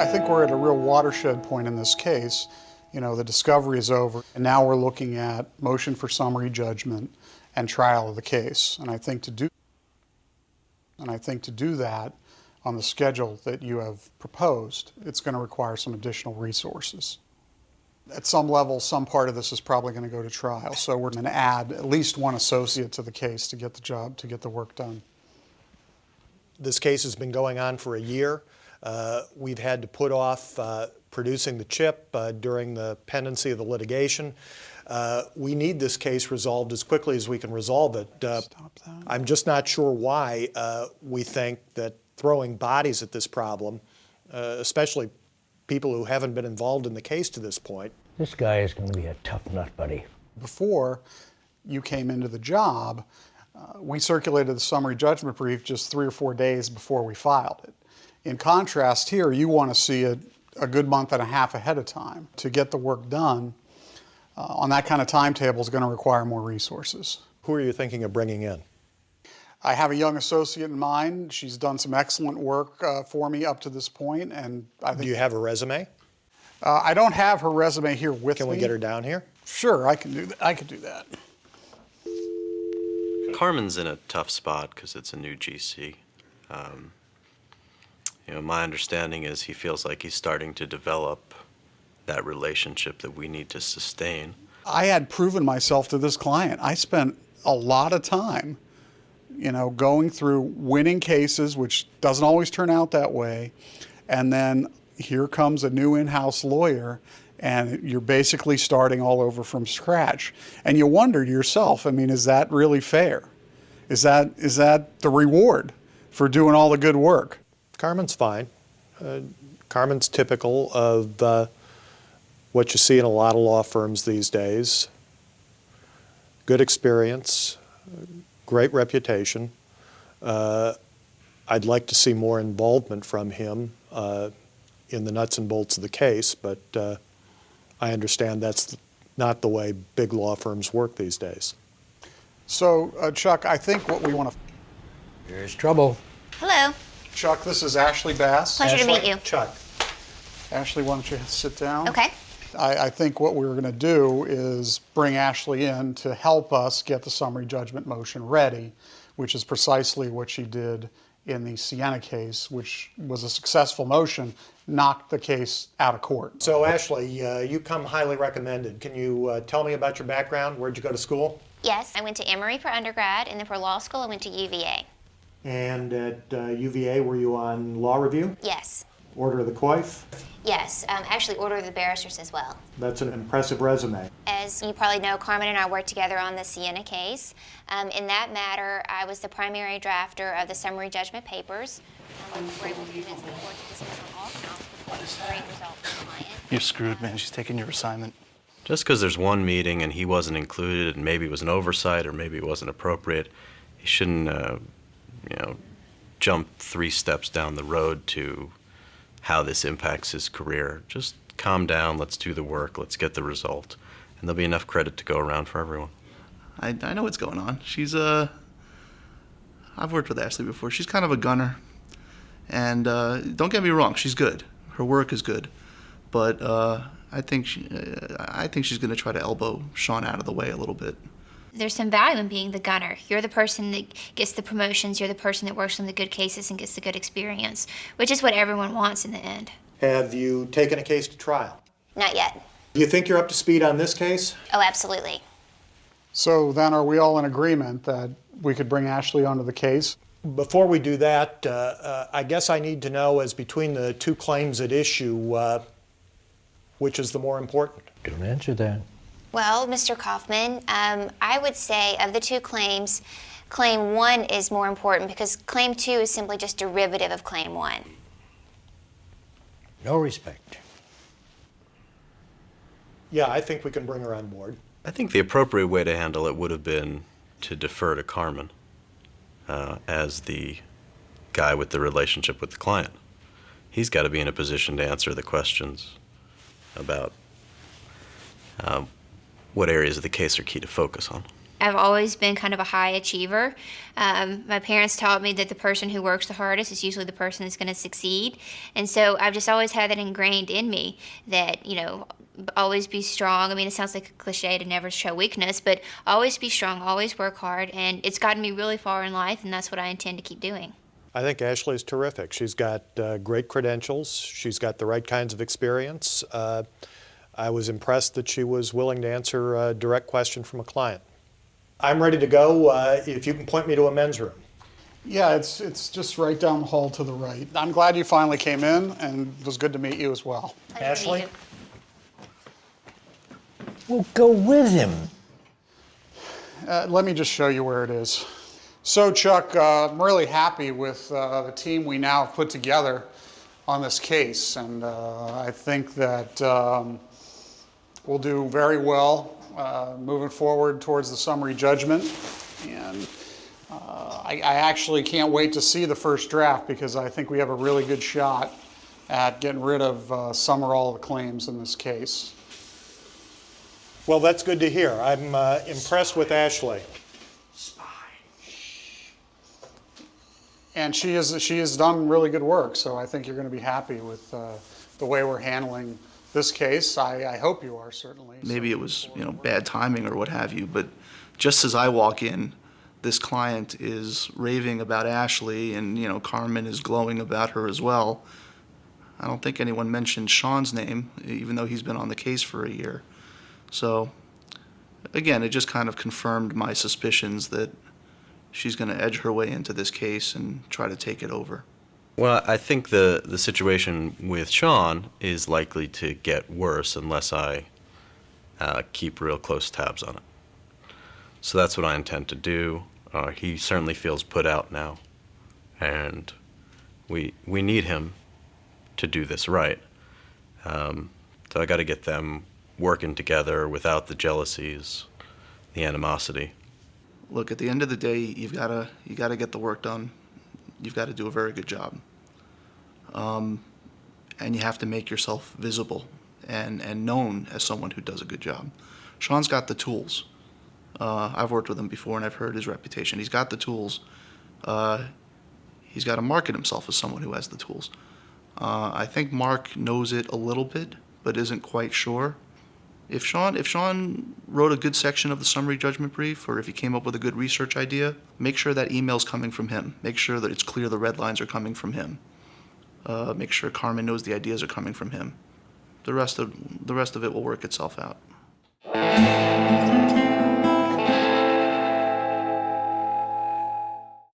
I think we're at a real watershed point in this case. You know, the discovery is over, and now we're looking at motion for summary judgment and trial of the case. And I think to do that on the schedule that you have proposed, it's going to require some additional resources. At some level, some part of this is probably going to go to trial, so we're going to add at least one associate to the case to get the work done. This case has been going on for a year. We've had to put off producing the chip during the pendency of the litigation. We need this case resolved as quickly as we can resolve it. Stop that. I'm just not sure why we think that throwing bodies at this problem, especially people who haven't been involved in the case to this point. This guy is going to be a tough nut, buddy. Before you came into the job, we circulated the summary judgment brief just 3 or 4 days before we filed it. In contrast here, you want to see it a good month and a half ahead of time. To get the work done on that kind of timetable is going to require more resources. Who are you thinking of bringing in? I have a young associate in mind. She's done some excellent work for me up to this point, and I think. Do you have a resume? I don't have her resume here with me. Can we get her down here? Sure, I can do that. I could do that. Carmen's in a tough spot because it's a new GC. You know, my understanding is he feels like he's starting to develop that relationship that we need to sustain. I had proven myself to this client. I spent a lot of time, you know, going through winning cases, which doesn't always turn out that way, and then here comes a new in-house lawyer, and you're basically starting all over from scratch. And you wonder to yourself, I mean, is that really fair? Is that the reward for doing all the good work? Carmen's fine. Carmen's typical of what you see in a lot of law firms these days. Good experience, great reputation. I'd like to see more involvement from him in the nuts and bolts of the case, but I understand that's not the way big law firms work these days. So, Chuck, I think what we want to... Here's trouble. Hello. Chuck, this is Ashley Bass. Pleasure to meet you. Chuck. Ashley, why don't you sit down? Okay. I think what we're going to do is bring Ashley in to help us get the summary judgment motion ready, which is precisely what she did in the Sienna case, which was a successful motion, knocked the case out of court. So Ashley, you come highly recommended. Can you tell me about your background? Where'd you go to school? Yes, I went to Emory for undergrad, and then for law school I went to UVA. And at UVA, were you on law review? Yes. Order of the Coif? Yes, actually Order of the Barristers as well. That's an impressive resume. As you probably know, Carmen and I worked together on the Sienna case. In that matter, I was the primary drafter of the summary judgment papers. We were able to convince the court to dismiss on all counts, which was a great result for the client. You're screwed, man. She's taking your assignment. Just because there's one meeting and he wasn't included, and maybe it was an oversight or maybe it wasn't appropriate, he shouldn't, you know, jump 3 steps down the road to how this impacts his career. Just calm down, let's do the work, let's get the result, and there'll be enough credit to go around for everyone. I know what's going on. She's I've worked with Ashley before. She's kind of a gunner. And don't get me wrong, she's good. Her work is good. But I think she's going to try to elbow Sean out of the way a little bit. There's some value in being the gunner. You're the person that gets the promotions. You're the person that works on the good cases and gets the good experience, which is what everyone wants in the end. Have you taken a case to trial? Not yet. Do you think you're up to speed on this case? Oh, absolutely. So then are we all in agreement that we could bring Ashley onto the case? Before we do that, I guess I need to know, as between the 2 claims at issue, which is the more important? Don't answer that. Well, Mr. Kaufman, I would say of the 2 claims, Claim 1 is more important because Claim 2 is simply just derivative of Claim 1. No respect. Yeah, I think we can bring her on board. I think the appropriate way to handle it would have been to defer to Carmen as the guy with the relationship with the client. He's got to be in a position to answer the questions about what areas of the case are key to focus on. I've always been kind of a high achiever. My parents taught me that the person who works the hardest is usually the person that's going to succeed. And so I've just always had that ingrained in me that, you know, always be strong. I mean, it sounds like a cliche to never show weakness, but always be strong, always work hard. And it's gotten me really far in life, and that's what I intend to keep doing. I think Ashley's terrific. She's got great credentials. She's got the right kinds of experience. I was impressed that she was willing to answer a direct question from a client. I'm ready to go. If you can point me to a men's room. Yeah, it's just right down the hall to the right. I'm glad you finally came in, and it was good to meet you as well. Pleasure to meet Ashley? you. Well, go with him. Let me just show you where it is. So, Chuck, I'm really happy with the team we now have put together on this case, and I think that we'll do very well moving forward towards the summary judgment. And I actually can't wait to see the first draft, because I think we have a really good shot at getting rid of some or all of the claims in this case. Well, that's good to hear. I'm impressed with Ashley. And she has done really good work, so I think you're going to be happy with the way we're handling this case. I hope you are, certainly. Maybe it was, bad timing or what have you, but just as I walk in, this client is raving about Ashley, and, Carmen is glowing about her as well. I don't think anyone mentioned Sean's name, even though he's been on the case for a year. So, again, it just kind of confirmed my suspicions that she's going to edge her way into this case and try to take it over. Well, I think the situation with Sean is likely to get worse unless I keep real close tabs on it. So that's what I intend to do. He certainly feels put out now, and we need him to do this right. So I got to get them working together without the jealousies, the animosity. Look, at the end of the day, you gotta get the work done. You've got to do a very good job, and you have to make yourself visible and known as someone who does a good job. Sean's got the tools. I've worked with him before, and I've heard his reputation. He's got the tools. He's got to market himself as someone who has the tools. I think Mark knows it a little bit, but isn't quite sure. If Sean wrote a good section of the summary judgment brief, or if he came up with a good research idea, make sure that email's coming from him. Make sure that it's clear the red lines are coming from him. Make sure Carmen knows the ideas are coming from him. The rest of it will work itself out.